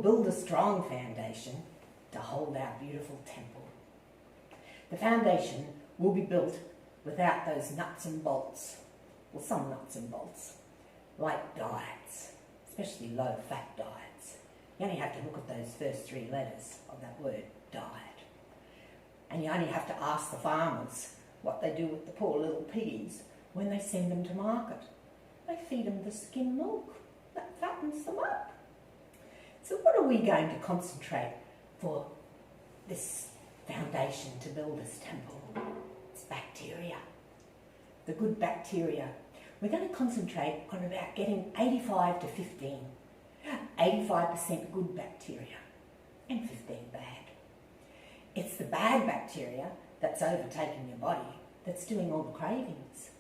we'll build a strong foundation to hold our beautiful temple. The foundation will be built without those nuts and bolts, well, some nuts and bolts, like diets, especially low-fat diets. You only have to look at those first 3 letters of that word, diet. And you only have to ask the farmers what they do with the poor little piggies when they send them to market. They feed them the skim milk. That fattens them up. So what are we going to concentrate for this foundation to build this temple? It's bacteria. The good bacteria. We're going to concentrate on about getting 85 to 15. 85% good bacteria and 15 bad. It's the bad bacteria that's overtaking your body that's doing all the cravings.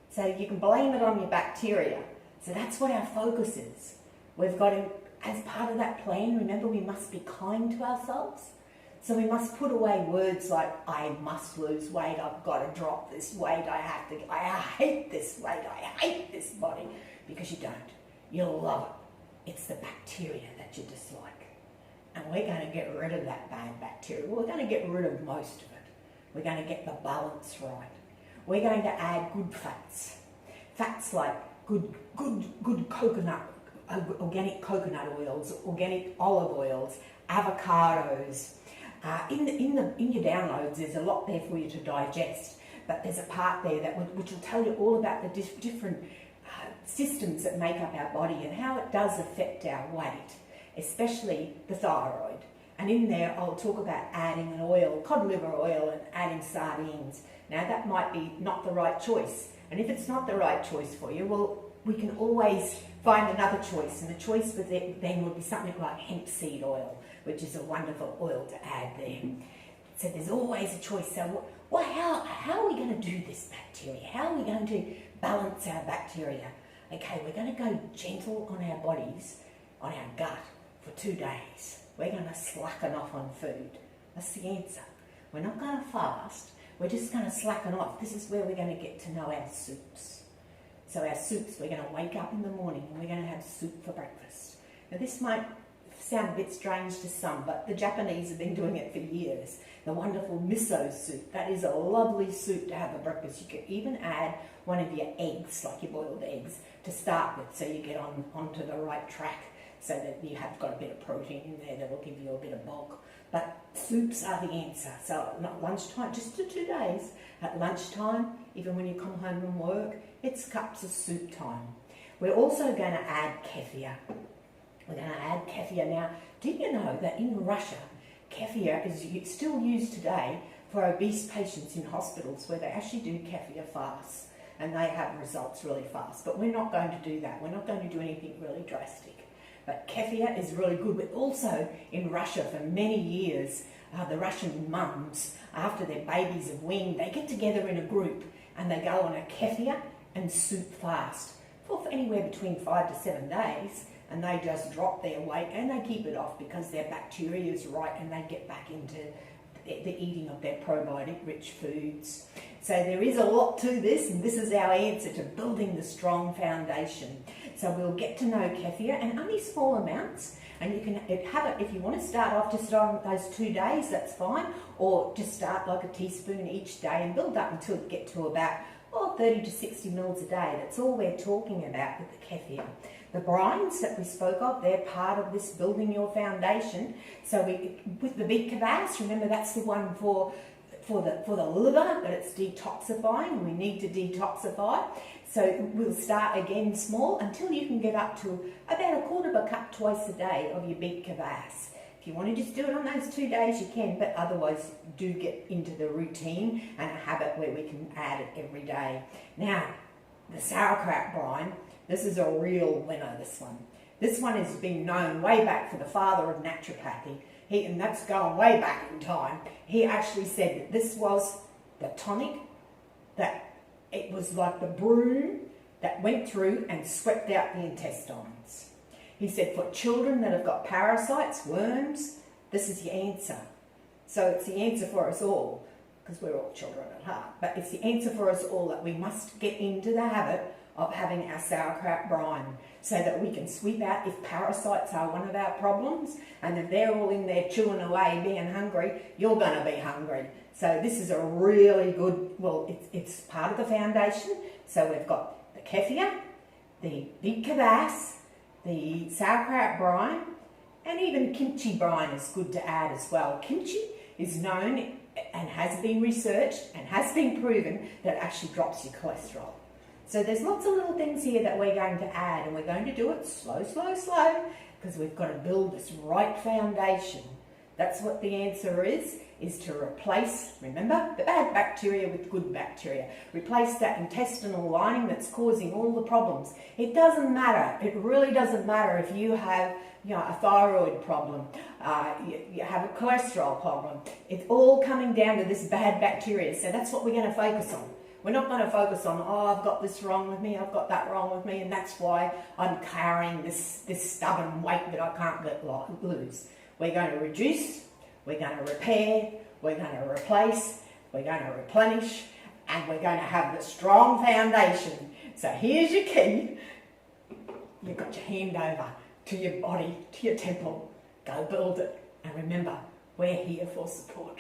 So you can blame it on your bacteria. So that's what our focus is. We've got to, as part of that plan, remember we must be kind to ourselves. So we must put away words like, I must lose weight, I've got to drop this weight, I hate this weight, I hate this body. Because you don't. You'll love it. It's the bacteria that you dislike. And we're going to get rid of that bad bacteria. We're going to get rid of most of it. We're going to get the balance right. We're going to add good fats. Fats like good coconut, organic coconut oils, organic olive oils, avocados. In your downloads, there's a lot there for you to digest, but there's a part there which will tell you all about the different systems that make up our body and how it does affect our weight, especially the thyroid. And in there, I'll talk about adding an oil, cod liver oil, and adding sardines. Now, that might be not the right choice. And if it's not the right choice for you, well, we can always find another choice. And the choice for then would be something like hemp seed oil, which is a wonderful oil to add there. So there's always a choice. So how are we going to do this bacteria? How are we going to balance our bacteria? Okay, we're going to go gentle on our bodies, on our gut, for 2 days. We're going to slacken off on food. That's the answer. We're not going to fast. We're just going to slacken off. This is where we're going to get to know our soups. So our soups, we're going to wake up in the morning and we're going to have soup for breakfast. Now this might sound a bit strange to some, but the Japanese have been doing it for years. The wonderful miso soup. That is a lovely soup to have for breakfast. You can even add one of your eggs, like your boiled eggs, to start with, so you get onto the right track, so that you have got a bit of protein in there that will give you a bit of bulk. But soups are the answer. So not lunchtime, just for 2 days. At lunchtime, even when you come home from work, it's cups of soup time. We're also going to add kefir. We're going to add kefir. Now, did you know that in Russia, kefir is still used today for obese patients in hospitals where they actually do kefir fasts and they have results really fast. But we're not going to do that. We're not going to do anything really drastic. But kefir is really good. But also in Russia for many years, the Russian mums, after their babies have weaned, they get together in a group and they go on a kefir and soup fast for anywhere between 5 to 7 days. And they just drop their weight and they keep it off because their bacteria is right and they get back into the eating of their probiotic-rich foods. So there is a lot to this, and this is our answer to building the strong foundation. So we'll get to know kefir, and only small amounts. And you can have it, if you want to start off just on those 2 days, that's fine. Or just start like a teaspoon each day and build up until you get to about 30 to 60 mils a day. That's all we're talking about with the kefir. The brines that we spoke of, they're part of this building your foundation. So with the big kvass, remember that's the one for the liver, but it's detoxifying. We need to detoxify. So we'll start again small until you can get up to about 1/4 cup twice a day of your big kvass. If you want to just do it on those 2 days, you can, but otherwise do get into the routine and a habit where we can add it every day. Now, the sauerkraut brine, this is a real winner, this one. This one has been known way back for the father of naturopathy. And that's going way back in time. He actually said that this was the tonic, that it was like the broom that went through and swept out the intestines. He said for children that have got parasites, worms, this is your answer. So it's the answer for us all, because we're all children at heart, but it's the answer for us all that we must get into the habit of having our sauerkraut brine so that we can sweep out if parasites are one of our problems, and if they're all in there chewing away being hungry, you're going to be hungry. So this is a really good, well, it's part of the foundation. So we've got the kefir, the big kvass, the sauerkraut brine, and even kimchi brine is good to add as well. Kimchi is known and has been researched and has been proven that it actually drops your cholesterol. So there's lots of little things here that we're going to add, and we're going to do it slow, slow, slow, because we've got to build this right foundation. That's what the answer is to replace, remember, the bad bacteria with good bacteria. Replace that intestinal lining that's causing all the problems. It doesn't matter. It really doesn't matter if you have, a thyroid problem, you have a cholesterol problem. It's all coming down to this bad bacteria. So that's what we're going to focus on. We're not going to focus on, I've got this wrong with me, I've got that wrong with me, and that's why I'm carrying this stubborn weight that I can't lose. We're going to reduce, we're going to repair, we're going to replace, we're going to replenish, and we're going to have the strong foundation. So here's your key. You've got your hand over to your body, to your temple. Go build it. And remember, we're here for support.